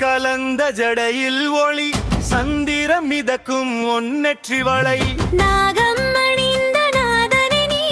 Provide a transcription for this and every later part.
கலந்த ஜடையில் ஒளி சந்திரம் மிதக்கும் ஒன்னெற்றி வளை நாகம் அணிந்த நாதனே நீ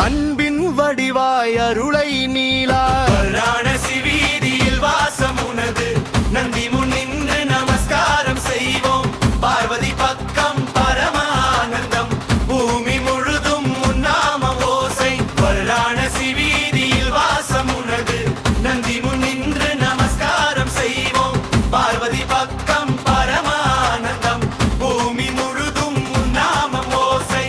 அன்பின் வடிவாய் அருளை நீலா வாரணாசி வீதியில் வாசம் உனது நந்தி முன் நின்று நமஸ்காரம் செய்வோம் பார்வதி பக்கம் பரமானந்தம் பூமி முழுதும் உன்னாம ஓசை வாரணாசி வீதியில் வாசம் உனது நந்தி முன் நின்று நமஸ்காரம் செய்வோம் பார்வதி பக்கம் பரமானந்தம் பூமி முழுதும் உன்னாம ஓசை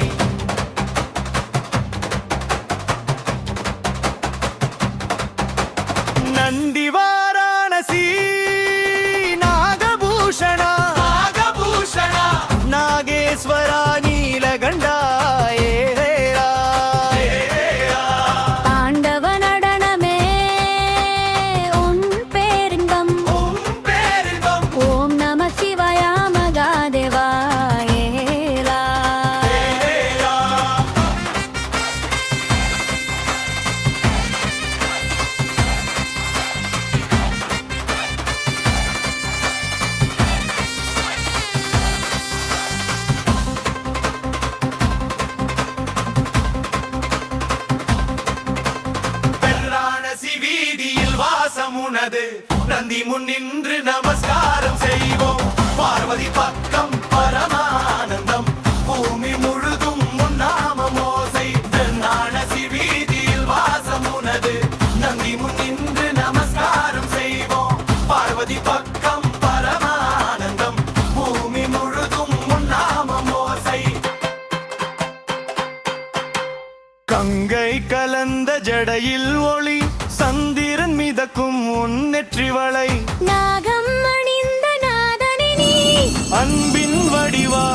நந்தி வாரணாசி நாகபூஷணா நாகேஸ்வரா நீலகண்டா தாண்டவ நடனமே உன் பேரின்பம் ஓம் நம சிவாய மகாதேவா ஏலா வாரணாசி வீதியில் வாசம் உனது நந்தி முன் நின்று நமஸ்காரம் செய்வோம் பார்வதி பக்கம் பரமானந்தம் பூமி முழுதும் உன்னாம ஓசை வாரணாசி வீதியில் வாசம் உனது நந்தி முன் நின்று நமஸ்காரம் செய்வோம் பார்வதி பக்கம் பரமானந்தம் பூமி முழுதும் உன்னாம ஓசை கங்கை கலந்த ஜடையில் ஒளி சந்திரன் மிதக்கும் உன்னெற்றி வளை நாகம் அணிந்த நாதனே நீ அன்பின் வடிவா